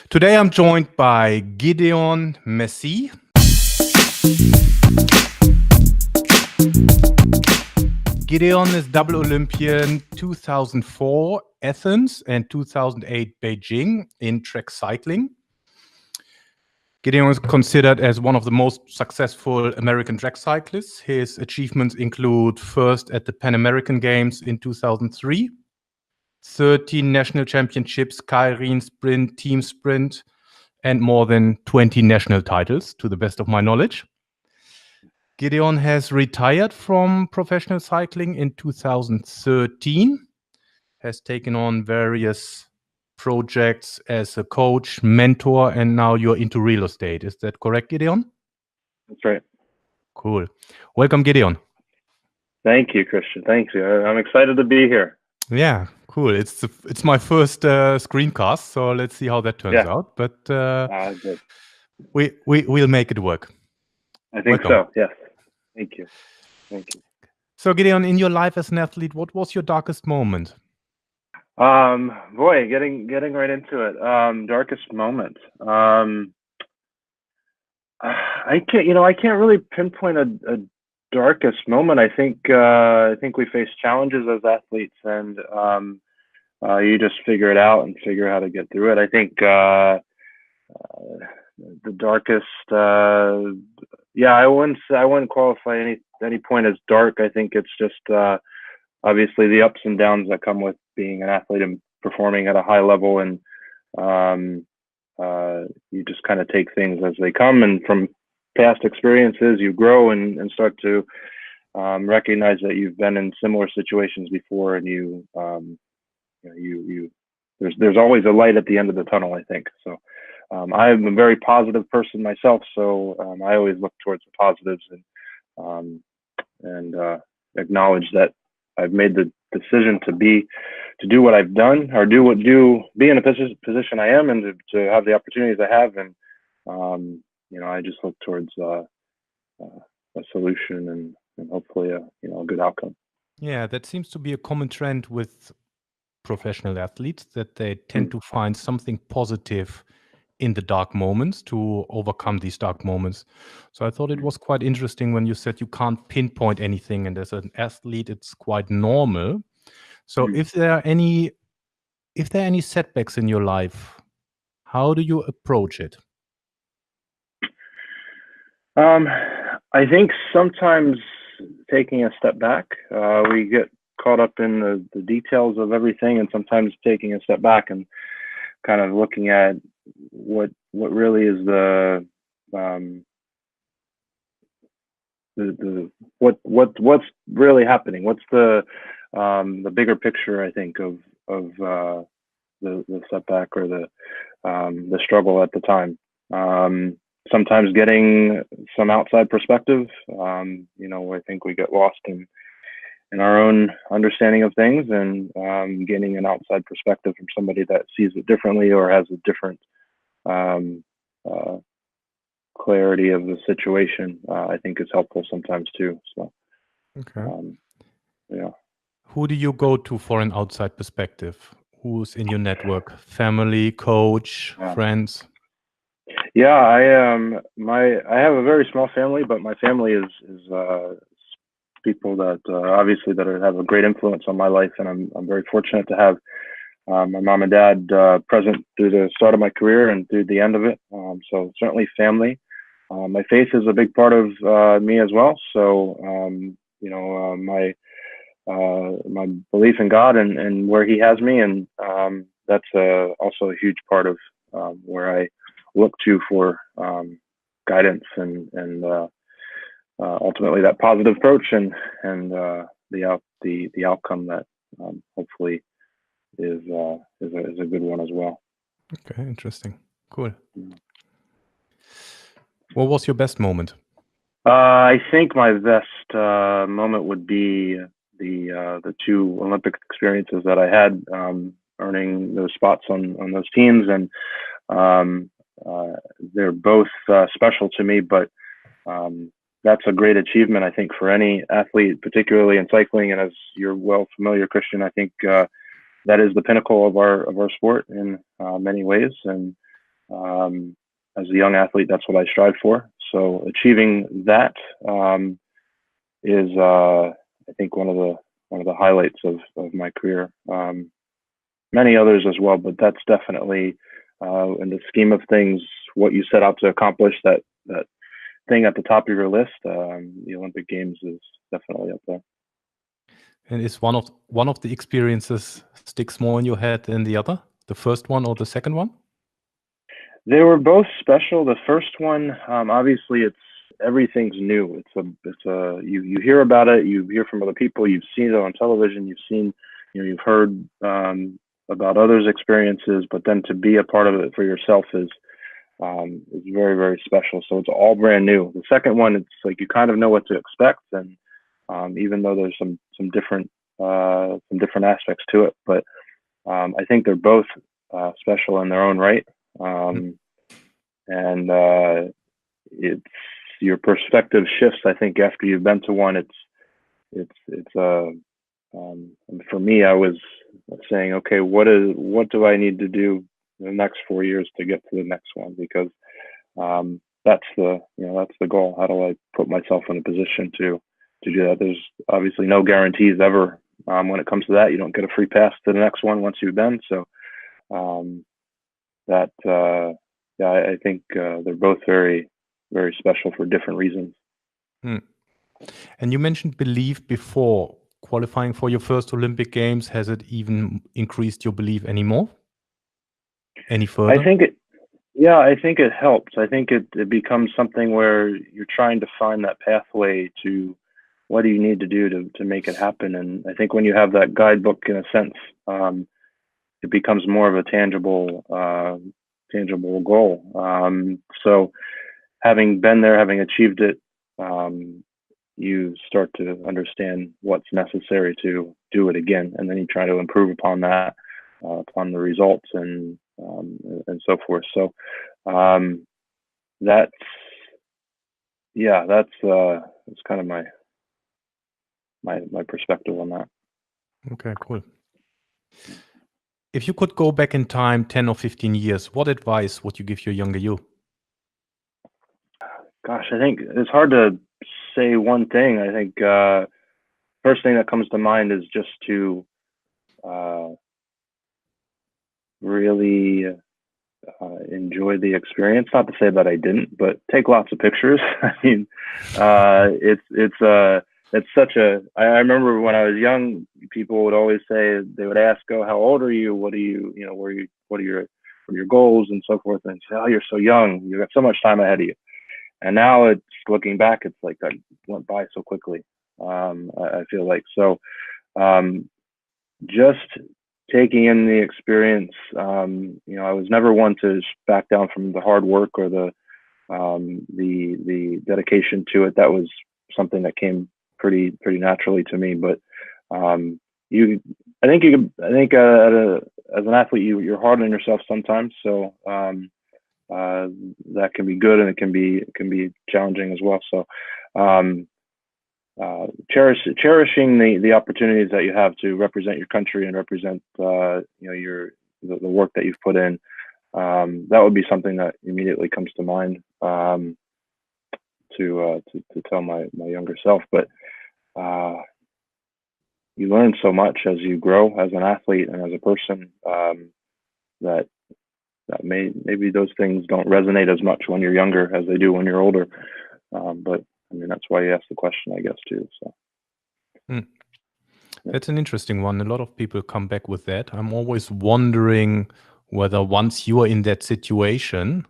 Today I'm joined by Giddeon Massie. Giddeon is double Olympian 2004 Athens and 2008 Beijing in track cycling. Giddeon is considered as one of the most successful American track cyclists. His achievements include first at the Pan American Games in 2003, 13 national championships, Keirin sprint, team sprint, and more than 20 national titles, to the best of my knowledge. Giddeon has retired from professional cycling in 2013, has taken on various projects as a coach, mentor, and now you're into real estate. Is that correct, Giddeon? That's right. Cool. Welcome, Giddeon. Thank you, Christian. Thank you. I'm excited to be here. Yeah, cool. It's my first screencast, so let's see how that turns out. But good. we'll make it work. I think so. Yes. Thank you. Thank you. So, Giddeon, in your life as an athlete, what was your darkest moment? Boy, getting right into it. Darkest moment. I can't really pinpoint a darkest moment. I think we face challenges as athletes, and you just figure it out and figure how to get through it. I think the darkest, I wouldn't qualify any point as dark. I think it's just obviously the ups and downs that come with being an athlete and performing at a high level, and you just kind of take things as they come, and from past experiences you grow and start to recognize that you've been in similar situations before, and there's always a light at the end of the tunnel, I think. So I'm a very positive person myself, so I always look towards the positives and acknowledge that I've made the decision to do what I've done, or be in a position I am, and to have the opportunities I have, and I just look towards a solution and hopefully a good outcome. Yeah, that seems to be a common trend with professional athletes, that they tend to find something positive in the dark moments to overcome these dark moments. So I thought it was quite interesting when you said you can't pinpoint anything, and as an athlete it's quite normal. So if there are any setbacks in your life, how do you approach it? I think sometimes taking a step back, we get caught up in the details of everything, and sometimes taking a step back and kind of looking at what really is what's really happening, what's the bigger picture, I think, of the setback or the struggle at the time. Sometimes getting some outside perspective. I think we get lost in our own understanding of things, and getting an outside perspective from somebody that sees it differently or has a different clarity of the situation, I think is helpful sometimes too. So, okay. Yeah. Who do you go to for an outside perspective? Who's in your network? Family, coach, friends? Yeah, I have a very small family, but my family is people that obviously that have a great influence on my life, and I'm very fortunate to have my mom and dad present through the start of my career and through the end of it. So certainly family. My faith is a big part of me as well. So my belief in God and where He has me, and that's also a huge part of where I look to for guidance and ultimately that positive approach and the outcome that hopefully is a good one as well. Okay, interesting. Cool. What was your best moment? I think my best moment would be the two Olympic experiences that I had, earning those spots on those teams, and they're both special to me, but that's a great achievement, I think, for any athlete, particularly in cycling. And as you're well familiar, Christian, I think that is the pinnacle of our sport in many ways. And as a young athlete, that's what I strive for. So achieving that is, I think, one of the highlights of my career. Many others as well, but that's definitely, in the scheme of things, what you set out to accomplish. That thing at the top of your list, the Olympic Games, is definitely up there. And is one of the experiences sticks more in your head than the other? The first one or the second one? They were both special. The first one, obviously, everything's new. You hear about it, you hear from other people, you've seen it on television, you've heard about others' experiences, but then to be a part of it for yourself is very, very special. So it's all brand new. The second one, it's like you kind of know what to expect, and even though there's some different aspects to it, but I think they're both special in their own right. And it's your perspective shifts. I think after you've been to one, for me, I was saying, okay, what do I need to do in the next 4 years to get to the next one? Because that's the goal. How do I put myself in a position to do that? There's obviously no guarantees ever when it comes to that. You don't get a free pass to the next one once you've been. So I think they're both very, very special for different reasons. And you mentioned belief before. Qualifying for your first Olympic Games, has it even increased your belief anymore? Any further? I think it helps. I think it becomes something where you're trying to find that pathway to what do you need to do to make it happen. And I think when you have that guidebook, in a sense, it becomes more of a tangible goal. So having been there, having achieved it, you start to understand what's necessary to do it again, and then you try to improve upon that, upon the results, and so forth. So that's kind of my perspective on that. Okay, cool. If you could go back in time 10 or 15 years, what advice would you give your younger you? Gosh, I think it's hard to say one thing. I think first thing that comes to mind is just to really enjoy the experience. Not to say that I didn't, but take lots of pictures. I mean, it's such a. I remember when I was young, people would always say, they would ask, "Oh, how old are you? What are you? What are your goals and so forth?" And say, "Oh, you're so young. You got so much time ahead of you." And now it's looking back, it's like that went by so quickly. I feel like so. Just taking in the experience. I was never one to back down from the hard work or the dedication to it. That was something that came pretty naturally to me. But I think as an athlete, you're hard on yourself sometimes. So that can be good, and it can be challenging as well. So cherishing the opportunities that you have to represent your country and represent the work that you've put in. That would be something that immediately comes to mind to tell my younger self. But you learn so much as you grow as an athlete and as a person, that maybe those things don't resonate as much when you're younger as they do when you're older. But I mean, that's why you asked the question, I guess, too. So that's an interesting one. A lot of people come back with that. I'm always wondering whether once you are in that situation,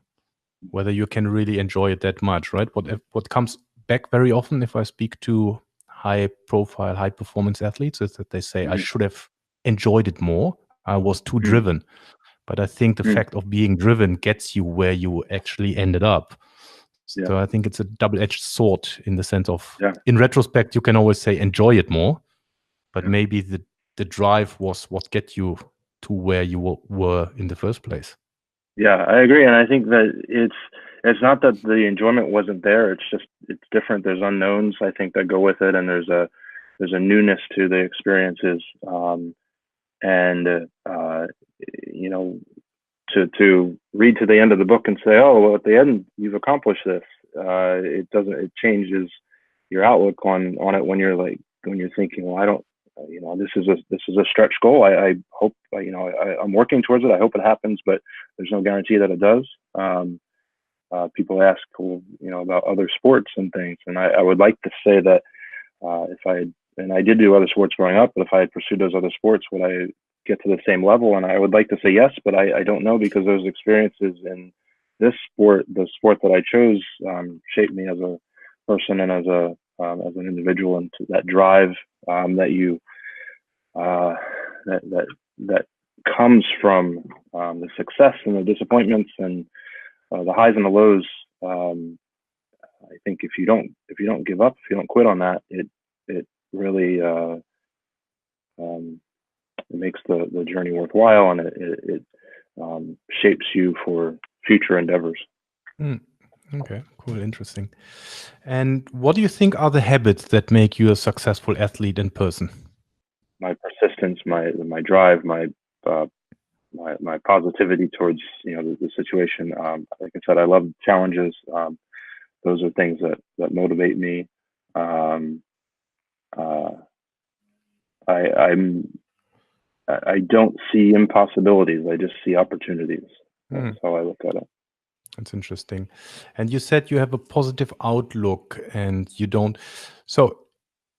whether you can really enjoy it that much, right? What comes back very often, if I speak to high-profile, high-performance athletes, is that they say, I should have enjoyed it more. I was too driven. But I think the fact of being driven gets you where you actually ended up. So I think it's a double-edged sword in the sense of, in retrospect, you can always say, enjoy it more. But maybe the drive was what get you to where you were in the first place. Yeah, I agree. And I think that it's not that the enjoyment wasn't there. It's just, it's different. There's unknowns, I think, that go with it. And there's a newness to the experiences. to read to the end of the book and say, oh, well, at the end you've accomplished this. It changes your outlook on it when you're thinking, well, I don't, this is a stretch goal. I hope, I'm working towards it. I hope it happens, but there's no guarantee that it does. People ask, about other sports and things, and I would like to say that and I did do other sports growing up, but if I had pursued those other sports, would I get to the same level? And I would like to say yes, but I don't know, because those experiences in this sport, the sport that I chose, shaped me as a person and as an individual, and that drive that comes from the success and the disappointments and the highs and the lows. I think if you don't give up, if you don't quit on that, it really it makes the journey worthwhile, and it shapes you for future endeavors. Okay, cool, interesting. And what do you think are the habits that make you a successful athlete in person? My persistence, my drive, my positivity towards the situation. Like I said, I love challenges. Those are things that motivate me. I don't see impossibilities. I just see opportunities. That's how I look at it. That's interesting. And you said you have a positive outlook, and you don't. So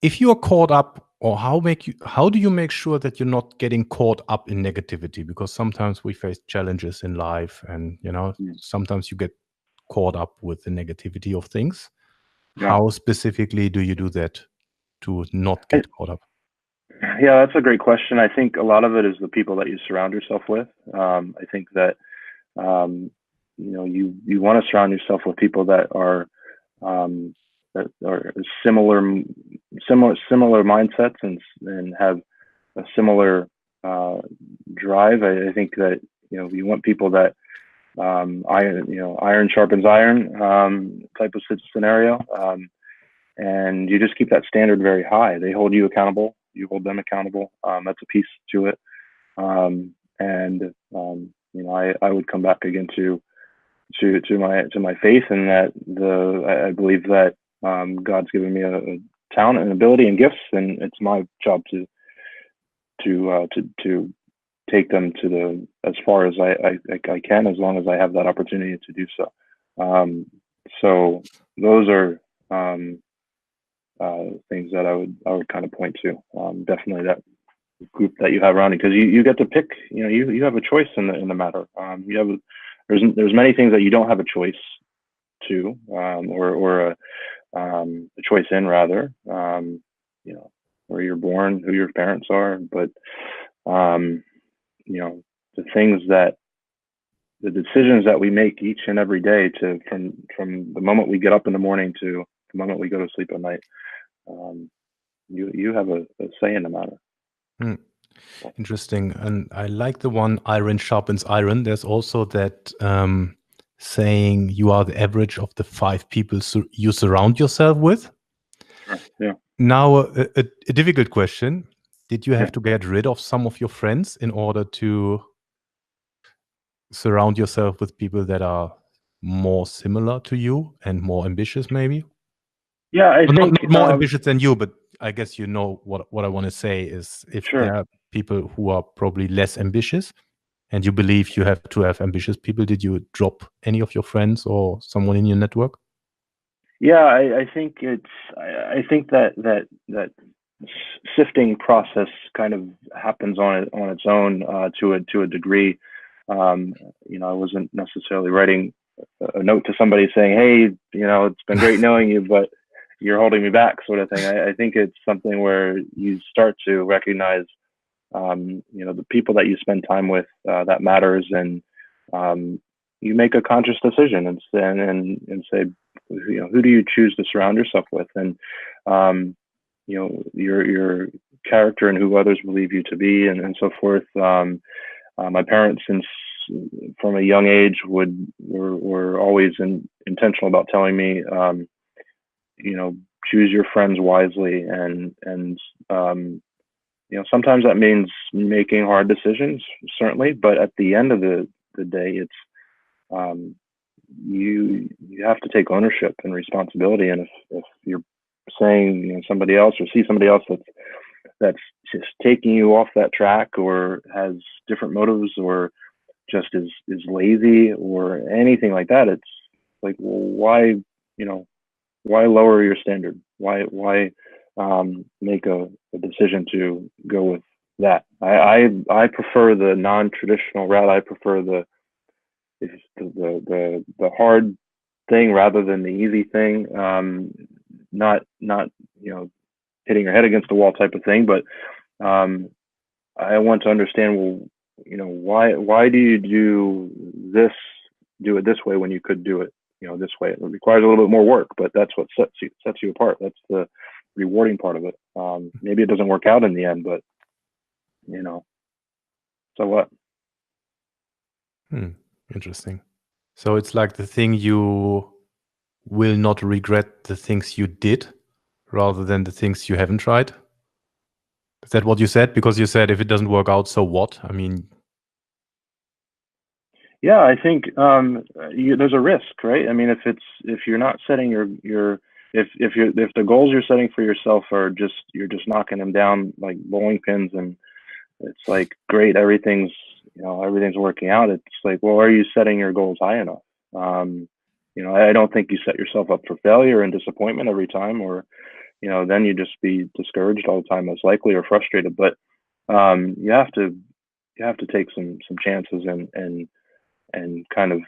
if you are caught up, or how do you make sure that you're not getting caught up in negativity? Because sometimes we face challenges in life, and sometimes you get caught up with the negativity of things. Yeah. How specifically do you do that to not get caught up? Yeah, that's a great question. I think a lot of it is the people that you surround yourself with. I think that you want to surround yourself with people that are similar mindsets and have a similar drive. I think that you want people that iron sharpens iron type of scenario, and you just keep that standard very high. They hold you accountable, you hold them accountable. That's a piece to it, and I would come back again to my faith, and that I believe that God's given me a talent and ability and gifts, and it's my job to take them to as far as I can, as long as I have that opportunity to do so. So those are things that I would kind of point to. Definitely that group that you have around you, because you get to pick. You have a choice in the matter. There's many things that you don't have a choice to, or a choice in, rather. Where you're born, who your parents are, but the things the decisions that we make each and every day, from the moment we get up in the morning to the moment we go to sleep at night, you have a say in the matter. Interesting. And I like the one, iron sharpens iron. There's also that saying, you are the average of the 5 people you surround yourself with. Sure. Yeah. Now, a difficult question. Did you have to get rid of some of your friends in order to surround yourself with people that are more similar to you and more ambitious, maybe? Yeah, I think not more ambitious than you, but I guess what I want to say is, if there are people who are probably less ambitious, and you believe you have to have ambitious people, did you drop any of your friends or someone in your network? Yeah, I think that sifting process kind of happens on its own to a degree. I wasn't necessarily writing a note to somebody saying, "Hey, it's been great knowing you, but you're holding me back," sort of thing. I think it's something where you start to recognize, the people that you spend time with, that matters, and you make a conscious decision and say, who do you choose to surround yourself with, and your character and who others believe you to be, and so forth. My parents, from a young age, were always intentional about telling me, choose your friends wisely, and sometimes that means making hard decisions, certainly, but at the end of the the day. It's you have to take ownership and responsibility. And if you're saying somebody else or see somebody else that's just taking you off that track or has different motives or just is lazy or anything like that, it's like, well, why lower your standard? Why make a decision to go with that? I prefer the non-traditional route. I prefer the hard thing rather than the easy thing. Not hitting your head against the wall type of thing, but I want to understand, well, why do you do it this way when you could do it this way? It requires a little bit more work, but that's what sets you apart. That's the rewarding part of it. Maybe it doesn't work out in the end, but so what? Interesting. So it's like the thing you will not regret the things you did rather than the things you haven't tried. Is that what you said? Because you said if it doesn't work out, so what? I mean, yeah, I think there's a risk, right? I mean, if you're not setting if the goals you're setting for yourself are you're just knocking them down like bowling pins, and it's like, great, everything's working out. It's like, well, are you setting your goals high enough? I don't think you set yourself up for failure and disappointment every time, or then you just be discouraged all the time, most likely, or frustrated. But you have to take some chances and kind of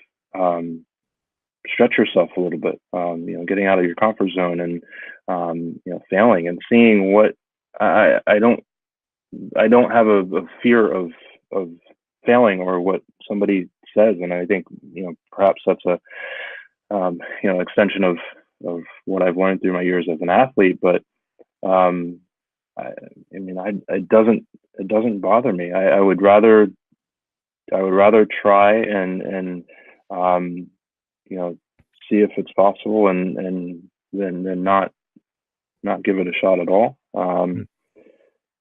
stretch yourself a little bit. Getting out of your comfort zone and failing and seeing what I don't have a fear of failing or what somebody says, and I think perhaps that's a extension of what I've learned through my years as an athlete. But it doesn't bother me. I would rather try and see if it's possible and then not give it a shot at all.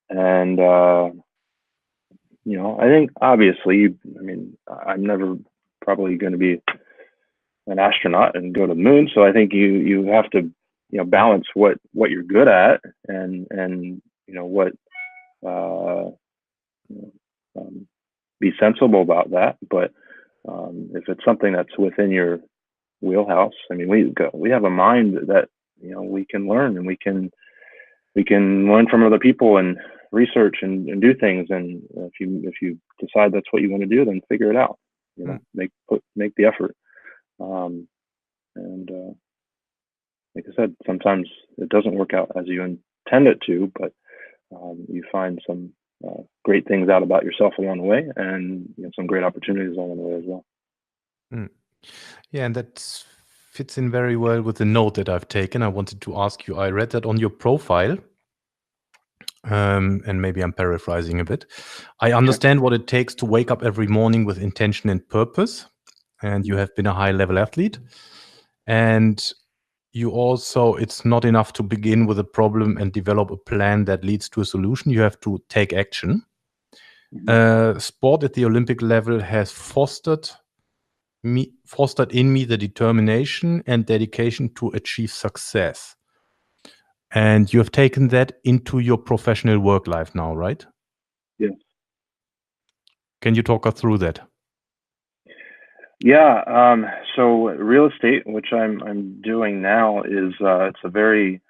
And I think obviously, I'm never probably going to be an astronaut and go to the moon. So I think you have to balance what you're good at and what be sensible about that. But if it's something that's within your wheelhouse, we have a mind that we can learn, and we can learn from other people and research and do things. And if you decide that's what you want to do, then figure it out. Make the effort. Like I said, sometimes it doesn't work out as you intend it to, but you find some great things out about yourself along the way, and some great opportunities along the way as well. Yeah, and that fits in very well with the note that I've taken. I wanted to ask you, I read that on your profile, and maybe I'm paraphrasing a bit. I understand what it takes to wake up every morning with intention and purpose, and you have been a high-level athlete. And you also, it's not enough to begin with a problem and develop a plan that leads to a solution. You have to take action. Sport at the Olympic level has fostered in me the determination and dedication to achieve success. And you have taken that into your professional work life now, right? Yes. Can you talk us through that? Yeah. So real estate, which I'm doing now, is it's a very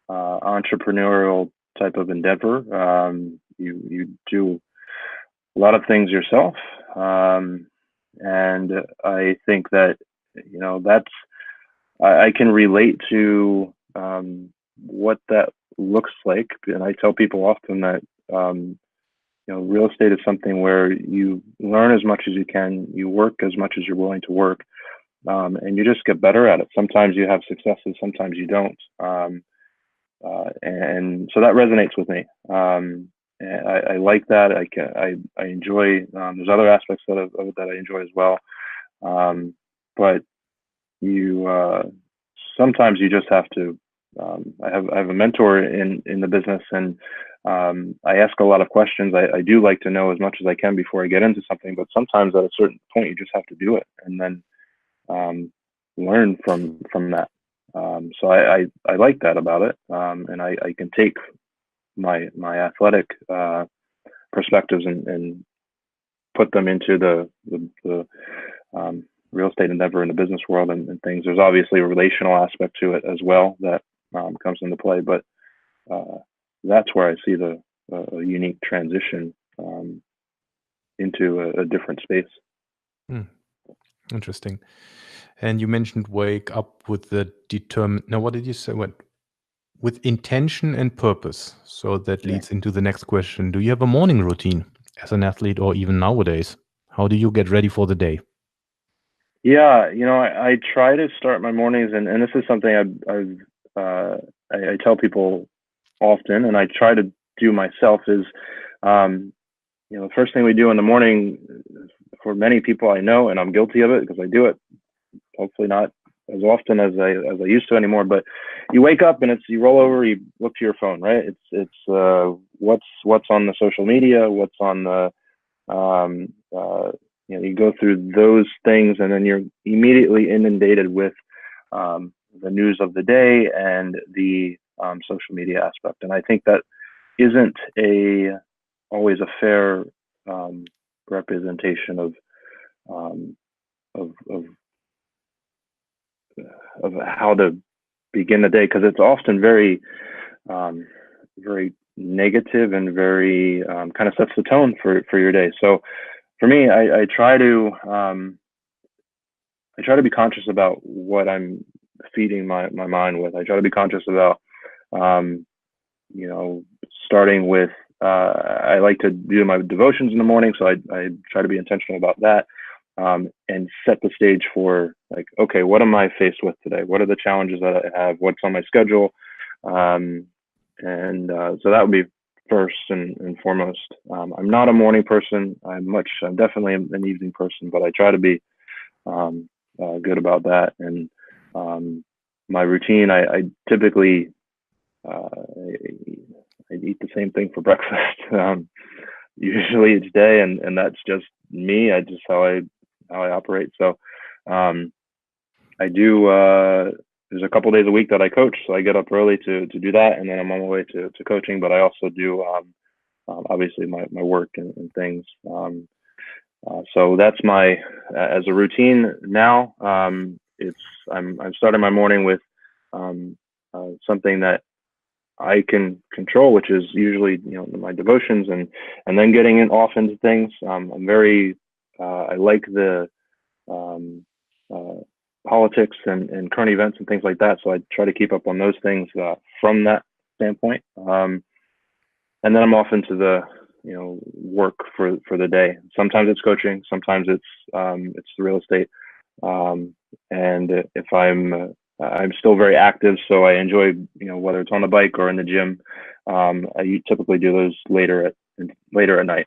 entrepreneurial type of endeavor. You do a lot of things yourself, and I think that that's I can relate to what that looks like, and I tell people often that real estate is something where you learn as much as you can, you work as much as you're willing to work, and you just get better at it. Sometimes you have successes, sometimes you don't, and so that resonates with me. I like that. I enjoy. There's other aspects of it that I enjoy as well, but sometimes you just have to I have a mentor in the business, and I ask a lot of questions. I do like to know as much as I can before I get into something, but sometimes at a certain point you just have to do it and then learn from that. So I like that about it, and I can take my athletic perspectives and put them into the real estate endeavor in the business world and things. There's obviously a relational aspect to it as well that comes into play, but that's where I see the unique transition into a different space. Interesting. And you mentioned wake up with the what did you say? With intention and purpose. So that leads into the next question. Do you have a morning routine as an athlete, or even nowadays? How do you get ready for the day? Yeah, I try to start my mornings, and this is something I tell people often, and I try to do myself, is the first thing we do in the morning, for many people I know, and I'm guilty of it because I do it, hopefully not as often as I used to anymore, but you wake up and you roll over, you look to your phone, right? It's what's on the social media, what's on the you go through those things, and then you're immediately inundated with the news of the day and the social media aspect. And I think that isn't always a fair representation of how to begin the day, because it's often very very negative and very kind of sets the tone for your day. So for me, I try to be conscious about what I'm feeding my mind with. I try to be conscious about starting with I like to do my devotions in the morning, so I try to be intentional about that, and set the stage for, like, okay, what am I faced with today? What are the challenges that I have? What's on my schedule? So that would be first and foremost. I'm not a morning person. I'm definitely an evening person, but I try to be good about that. And my routine, I typically I eat the same thing for breakfast usually each day, and that's just me. I just how I operate. So I do. There's a couple days a week that I coach, so I get up early to do that, and then I'm on my way to coaching. But I also do obviously my work and things. So that's my as a routine now. I'm starting my morning with something that I can control, which is usually my devotions, and then getting off into things. I'm very I like the politics and current events and things like that, so I try to keep up on those things from that standpoint. And then I'm off into the work for the day. Sometimes it's coaching, sometimes it's the real estate, and if I'm still very active, so I enjoy, whether it's on the bike or in the gym. I typically do those later at night.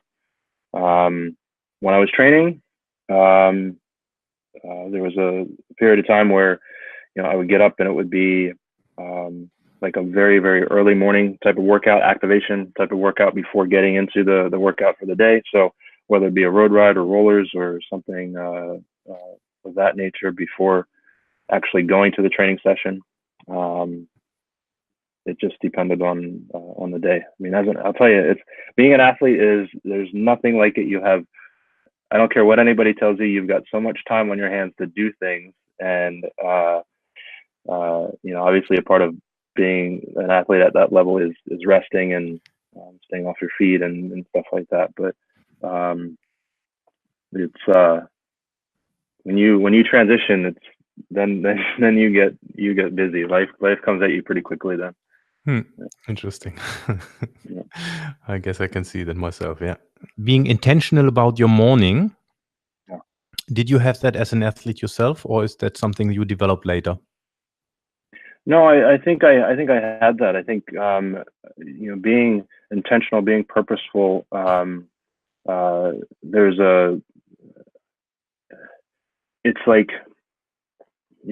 When I was training, there was a period of time where, I would get up and it would be like a very, very early morning type of workout, activation type of workout before getting into the workout for the day. So whether it be a road ride or rollers or something of that nature before actually going to the training session, it just depended on the day. I mean, I'll tell you, being an athlete there's nothing like it. I don't care what anybody tells you, you've got so much time on your hands to do things, and obviously a part of being an athlete at that level is resting and staying off your feet and stuff like that. But it's when you transition, it's then you get busy. Life comes at you pretty quickly then. Interesting. Yeah. I guess I can see that myself. Yeah. Being intentional about your morning. Yeah. Did you have that as an athlete yourself, or is that something you developed later? No, I think I had that. I think being intentional, being purposeful. It's like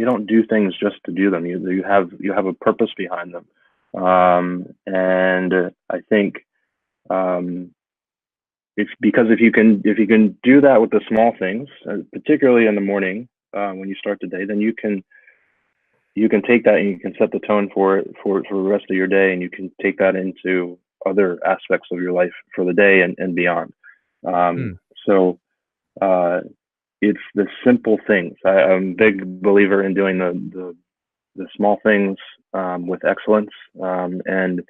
don't do things just to do them. You have a purpose behind them, and I think if you can do that with the small things, particularly in the morning when you start the day, then you can take that and you can set the tone for it for the rest of your day, and you can take that into other aspects of your life for the day and beyond. So it's the simple things. I'm a big believer in doing the small things with excellence, and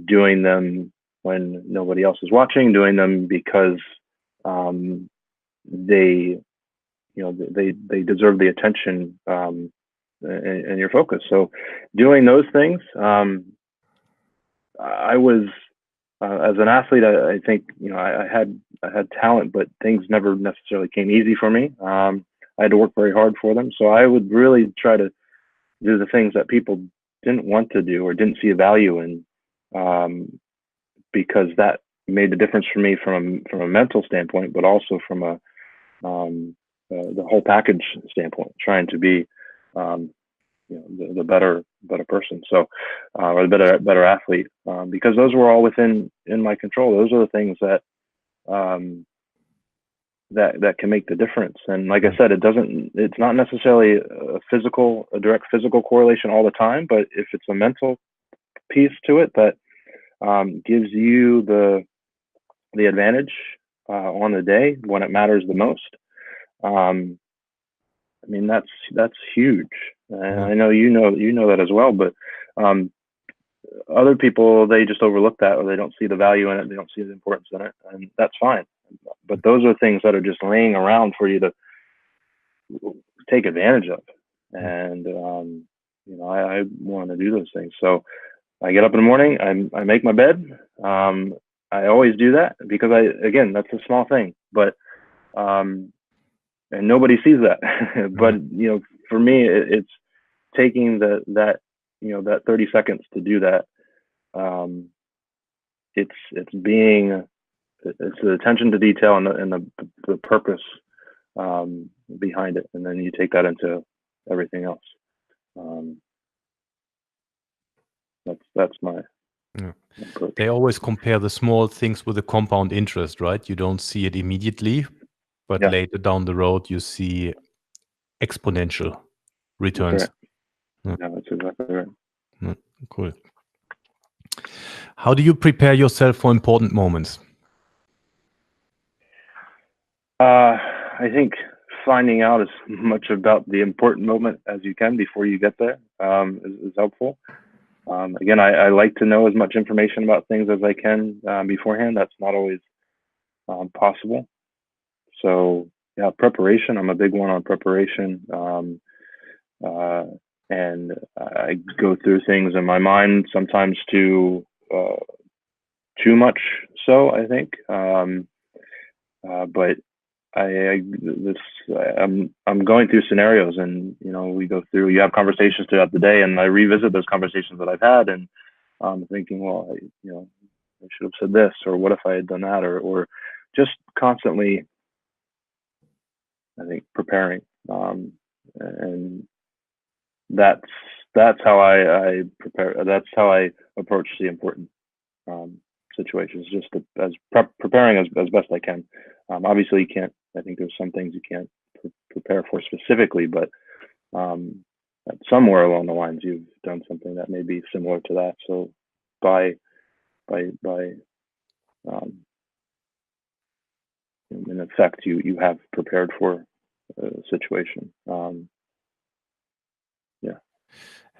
doing them when nobody else is watching, doing them because they deserve the attention and your focus. So doing those things, I was as an athlete, I think I had talent, but things never necessarily came easy for me. I had to work very hard for them. So I would really try to do the things that people didn't want to do or didn't see a value in, because that made the difference for me from a mental standpoint, but also from the whole package standpoint, trying to be the better person, so or the better athlete, because those were all in my control. Those are the things that that can make the difference. And like I said, it's not necessarily a direct physical correlation all the time, but if it's a mental piece to it that gives you the advantage on the day when it matters the most, I mean, that's huge. And I know you know that as well, but other people, they just overlook that, or they don't see the value in it, they don't see the importance in it, and that's fine. But those are things that are just laying around for you to take advantage of. And I want to do those things. So I get up in the morning, I make my bed. I always do that because that's a small thing, but and nobody sees that. But for me, it's taking that 30 seconds to do that. It's the attention to detail and the purpose behind it, and then you take that into everything else. That's my approach. They always compare the small things with the compound interest, right? You don't see it immediately, but later down the road you see exponential returns. That's exactly right. Cool. How do you prepare yourself for important moments? I think finding out as much about the important moment as you can before you get there is helpful. Again, I like to know as much information about things as I can beforehand. That's not always possible. So preparation. I'm a big one on preparation. And I go through things in my mind sometimes too much. So I think, but I'm going through scenarios, and we go through. You have conversations throughout the day, and I revisit those conversations that I've had, and I'm thinking, well, I should have said this, or what if I had done that, or just constantly, I think, preparing, and that's how I prepare. That's how I approach the important situations. Just preparing as best I can. Obviously, you can't. I think there's some things you can't prepare for specifically, but somewhere along the lines, you've done something that may be similar to that. So by in effect, you have prepared for a situation.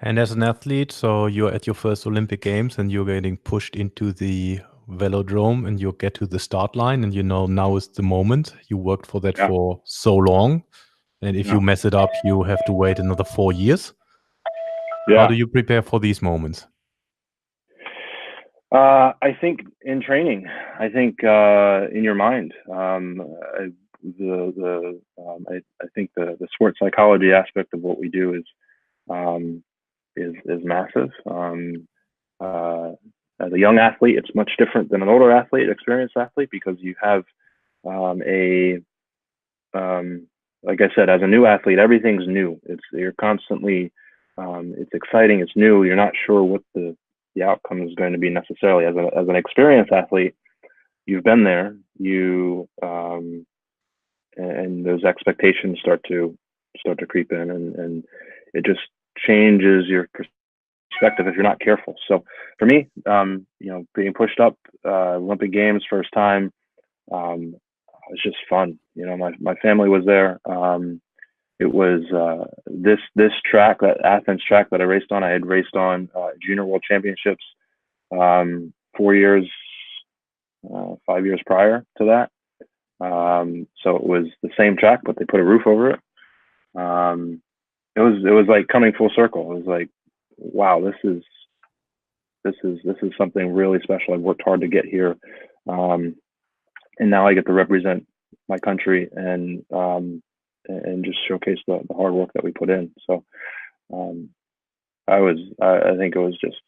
And as an athlete, so you're at your first Olympic Games and you're getting pushed into the velodrome and you get to the start line, and now is the moment. You worked for that for so long, and if you mess it up, you have to wait another 4 years. How do you prepare for these moments? I think in training. I think in your mind. I think the sports psychology aspect of what we do is massive. As a young athlete, it's much different than an older athlete, experienced athlete, because you have like I said, as a new athlete, everything's new. You're constantly, it's exciting, it's new. You're not sure what the outcome is going to be necessarily. As an experienced athlete, you've been there, and those expectations start to creep in, and it just changes your perspective if you're not careful. So for me, being pushed up, Olympic Games first time, it was just fun. My family was there. It was this track, that Athens track that I raced on. I had raced on Junior World Championships 5 years prior to that. So it was the same track, but they put a roof over it. It was like coming full circle. It was like, wow, this is something really special. I've worked hard to get here, and now I get to represent my country and just showcase the hard work that we put in. So I think it was just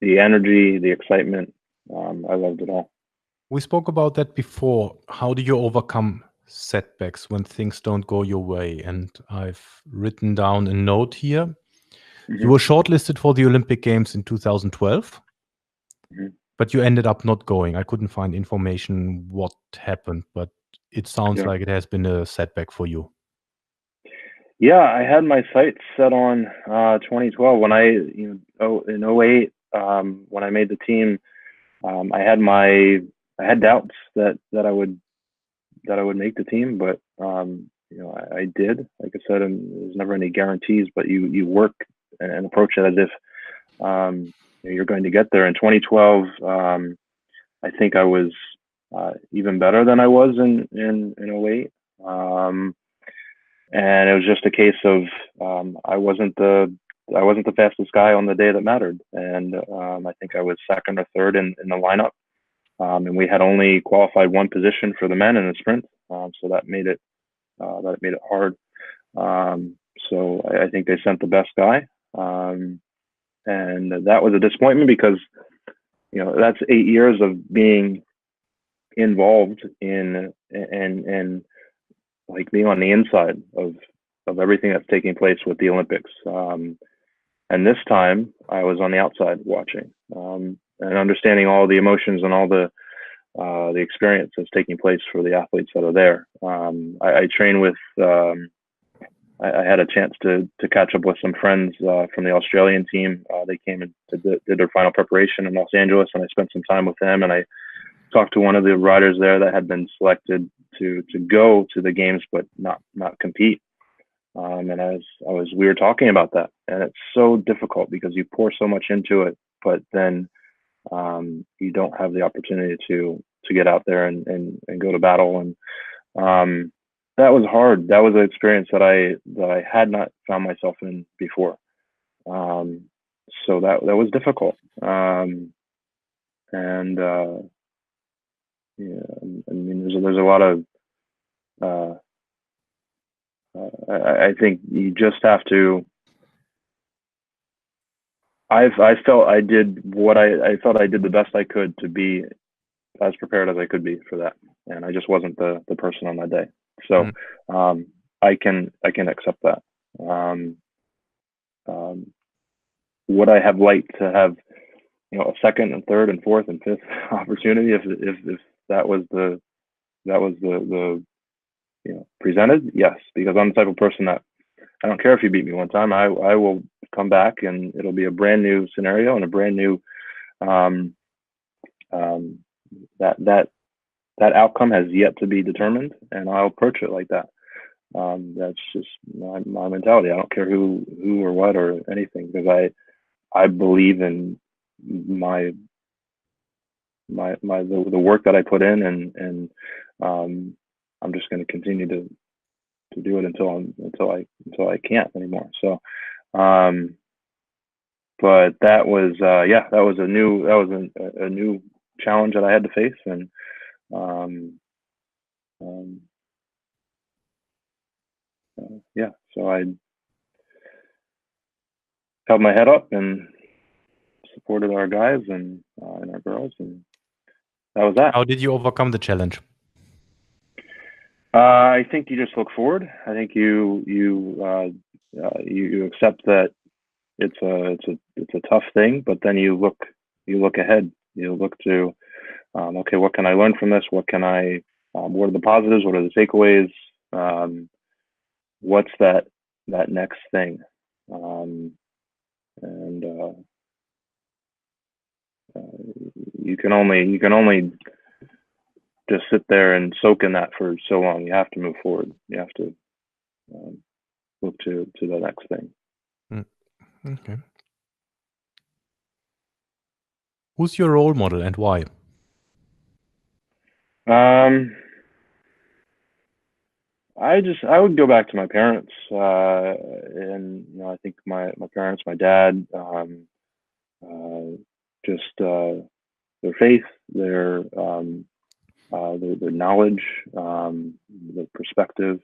the energy, the excitement. I loved it all. We spoke about that before. How do you overcome setbacks when things don't go your way? And I've written down a note here. Mm-hmm. You were shortlisted for the Olympic Games in 2012, but you ended up not going. I couldn't find information what happened, but it sounds like it has been a setback for you. Yeah, I had my sights set on 2012 when in 08, when I made the team. I had doubts that I would make the team, but I did. Like I said, there's never any guarantees, but you work and approach it as if you're going to get there. In 2012, I think I was even better than I was in 08. And it was just a case of I wasn't the fastest guy on the day that mattered, and I think I was second or third in the lineup, and we had only qualified one position for the men in the sprint, so that made it hard. So I think they sent the best guy, and that was a disappointment because that's 8 years of being involved in and like being on the inside of everything that's taking place with the Olympics. And this time I was on the outside watching, and understanding all the emotions and all the experience that's taking place for the athletes that are there. I train with, I had a chance to catch up with some friends from the Australian team. They came and did their final preparation in Los Angeles, and I spent some time with them, and I talked to one of the riders there that had been selected to go to the games but not compete. And we were talking about that, and it's so difficult because you pour so much into it, but then you don't have the opportunity to get out there and go to battle. And that was hard. That was an experience that I had not found myself in before. So that was difficult. Yeah, I mean, there's a lot of I think you just have to. I felt I did what I felt I did the best I could to be as prepared as I could be for that, and I just wasn't the person on that day. So I can accept that. Would I have liked to have a second and third and fourth and fifth opportunity if that was the presented? Yes, because I'm the type of person that I don't care if you beat me one time. I will come back, and it'll be a brand new scenario and a brand new that outcome has yet to be determined, and I'll approach it like that. That's just my mentality. I don't care who or what or anything, because I believe in the work that I put in, and I'm just going to continue to do it until I can't anymore. So, but that was a new challenge that I had to face, and so I held my head up and supported our guys and our girls, and that was that. How did you overcome the challenge? I think you just look forward. I think you accept that it's a tough thing, but then you look ahead. You look to okay, what can I learn from this? What are the positives? What are the takeaways? What's that next thing? And you can only just sit there and soak in that for so long. You have to move forward. You have to look to the next thing. Okay. Who's your role model and why? I would go back to my parents, and I think my parents, my dad, just their faith, their knowledge, their perspective.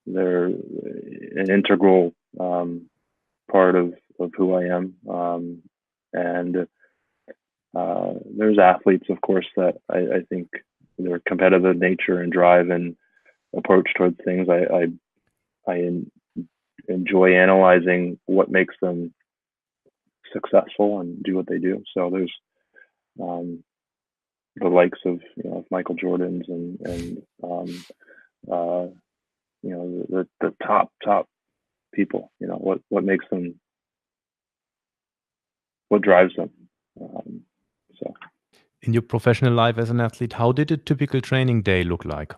They're an integral part of who I am. And there's athletes, of course, that I think their competitive nature and drive and approach towards things. I enjoy analyzing what makes them successful and do what they do. So there's the likes of Michael Jordan's and the top people. What makes them, what drives them. So in your professional life as an athlete, how did a typical training day look like?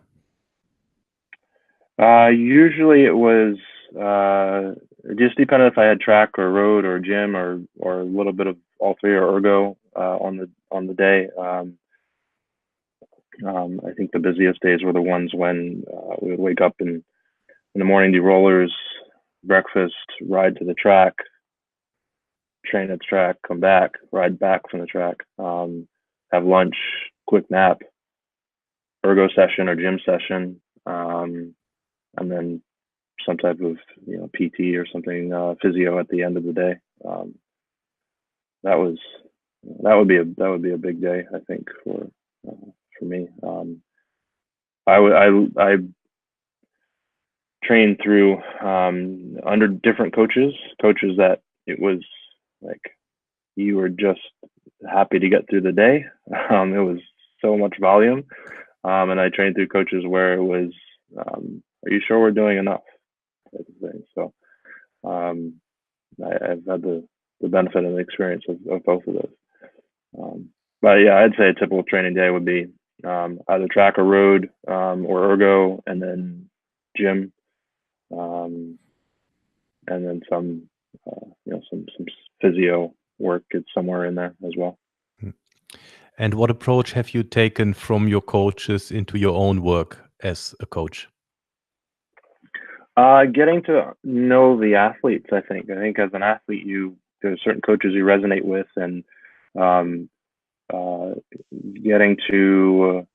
Usually it was it just depended if I had track or road or gym or a little bit of all three or ergo on the day. I think the busiest days were the ones when we would wake up in the morning, do rollers, breakfast, ride to the track, train at the track, come back, ride back from the track, have lunch, quick nap, ergo session or gym session, and then some type of PT or something, physio at the end of the day. That would be a big day, I think, for me. I trained through under different coaches that it was like you were just happy to get through the day. It was so much volume, and I trained through coaches where it was, are you sure we're doing enough? Type of thing. So I've had the benefit and the experience of both of those. But yeah, I'd say a typical training day would be either track or road, or ergo, and then gym, and then some physio work is somewhere in there as well. And what approach have you taken from your coaches into your own work as a coach? Getting to know the athletes, I think as an athlete, there's certain coaches you resonate with, and getting to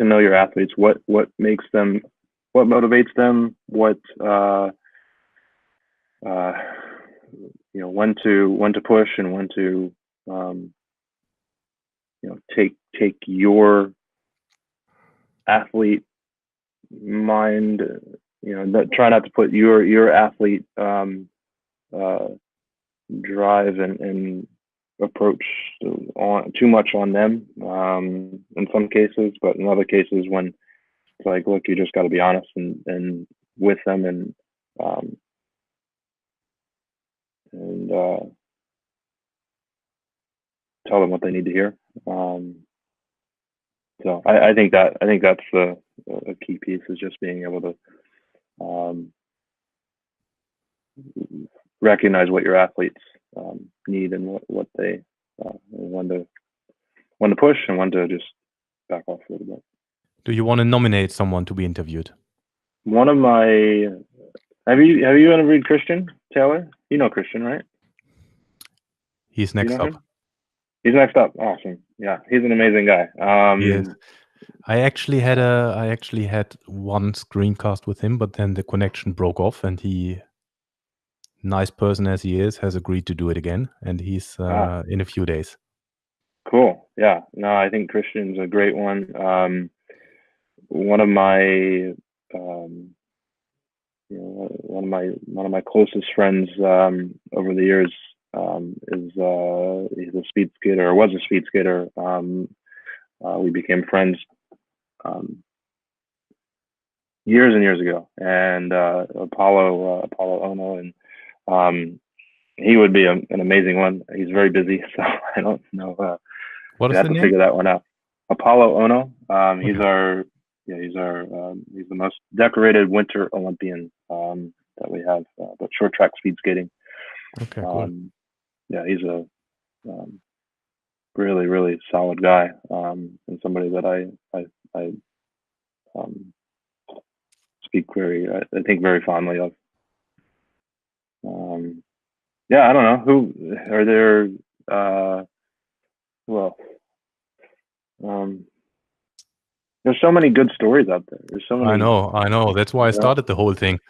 know your athletes, what makes them, what motivates them, what when to push and when to take your athlete mind, try not to put your athlete drive and approach on too much on them in some cases, but in other cases when it's like, look, you just got to be honest and with them and tell them what they need to hear. So I think that's a key piece, is just being able to recognize what your athletes need and what they when to push and when to just back off a little bit. Do you want to nominate someone to be interviewed? One of my have you interviewed Christian Taylor? You know Christian, right? He's next up. He's next up. Awesome. Yeah, he's an amazing guy. Yes. I actually had one screencast with him, but then the connection broke off, and he, nice person as he is, has agreed to do it again, and he's in a few days. Cool. Yeah. No, I think Christian's a great one. One of my one of my closest friends over the years is he's a speed skater, or was a speed skater. We became friends years and years ago, and Apollo Ono, and he would be an amazing one. He's very busy, so I don't know. What is have the to name? figure that one out. Apollo Ono. He's Okay. he's the most decorated winter Olympian that we have, but short track speed skating. Okay, cool. Yeah, he's a really, really solid guy, and somebody that I speak I think very fondly of. Yeah, I don't know who are there. Well, there's so many good stories out there. There's so many. I know. That's why I started the whole thing.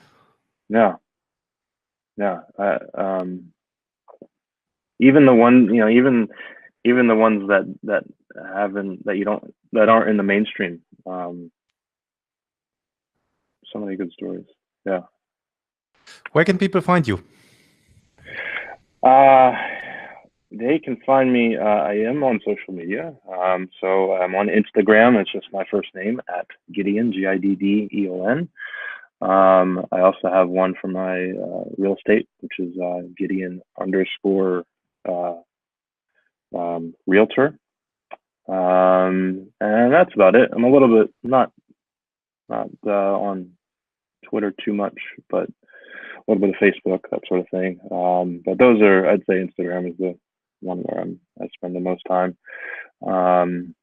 Yeah, yeah. Even the one, even the ones that haven't that aren't in the mainstream. So many good stories. Yeah. Where can people find you? They can find me. I am on social media. So I'm on Instagram. It's just my first name at Giddeon, Giddeon. I also have one for my real estate, which is Giddeon _ realtor. And that's about it. I'm a little bit not on Twitter too much, but a little bit of Facebook, that sort of thing. But those are, I'd say Instagram is the one where I spend the most time. And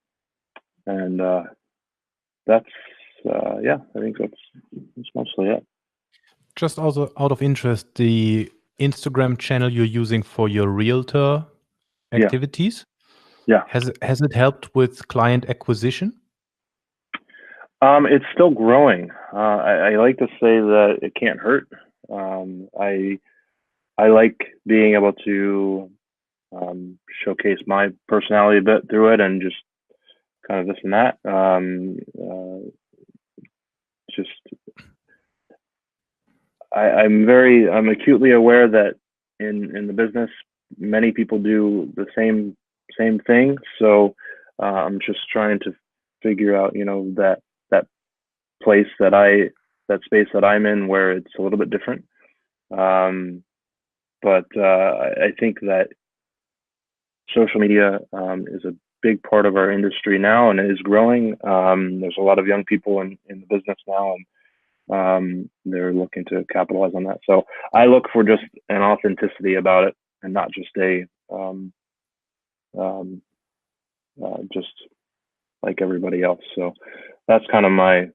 that's, yeah, I think that's mostly it. Just also out of interest, the Instagram channel you're using for your realtor activities, yeah. Has it helped with client acquisition? It's still growing. I like to say that it can't hurt. I like being able to showcase my personality a bit through it, and just kind of this and that. Just I'm acutely aware that in the business, many people do the same thing. So I'm just trying to figure out, that place that space that I'm in, where it's a little bit different. But I think that social media is a big part of our industry now, and it is growing. There's a lot of young people in the business now, and they're looking to capitalize on that. So I look for just an authenticity about it, and not just just like everybody else. So that's kind of my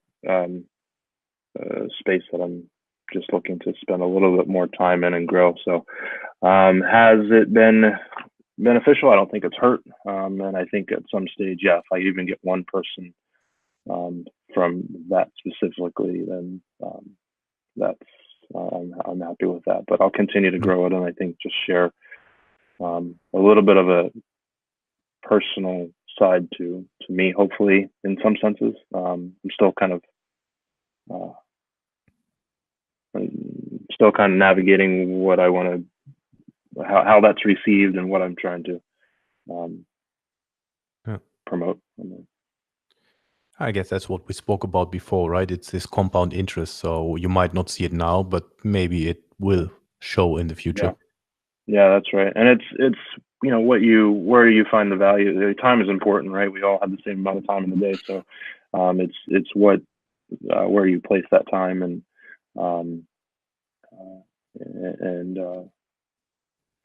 space that I'm just looking to spend a little bit more time in and grow. So has it been beneficial? I don't think it's hurt. And I think at some stage, yeah, if I even get one person from that specifically, then that's I'm happy with that. But I'll continue to grow it, and I think just share a little bit of a personal side to me, hopefully, in some senses. I'm still kind of navigating what I want to, how that's received, and what I'm trying to promote. I guess that's what we spoke about before, right? It's this compound interest. So you might not see it now, but maybe it will show in the future. Yeah, that's right. And it's where you find the value. The time is important, right? We all have the same amount of time in the day, so it's what where you place that time, and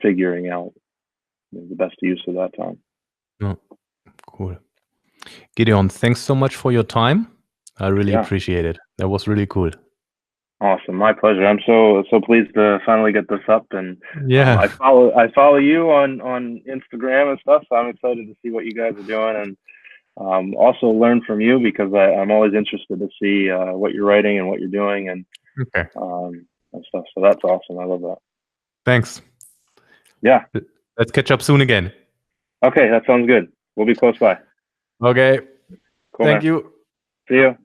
figuring out the best use of that time. Oh, cool. Giddeon, thanks so much for your time. I really appreciate it. That was really cool. Awesome, my pleasure. I'm so pleased to finally get this up, and yeah, I follow you on Instagram and stuff. So I'm excited to see what you guys are doing, and also learn from you, because I'm always interested to see what you're writing and what you're doing, and and stuff. So that's awesome. I love that. Thanks. Yeah. Let's catch up soon again. Okay, that sounds good. We'll be close by. Okay. Cool, Thank man. you. See you.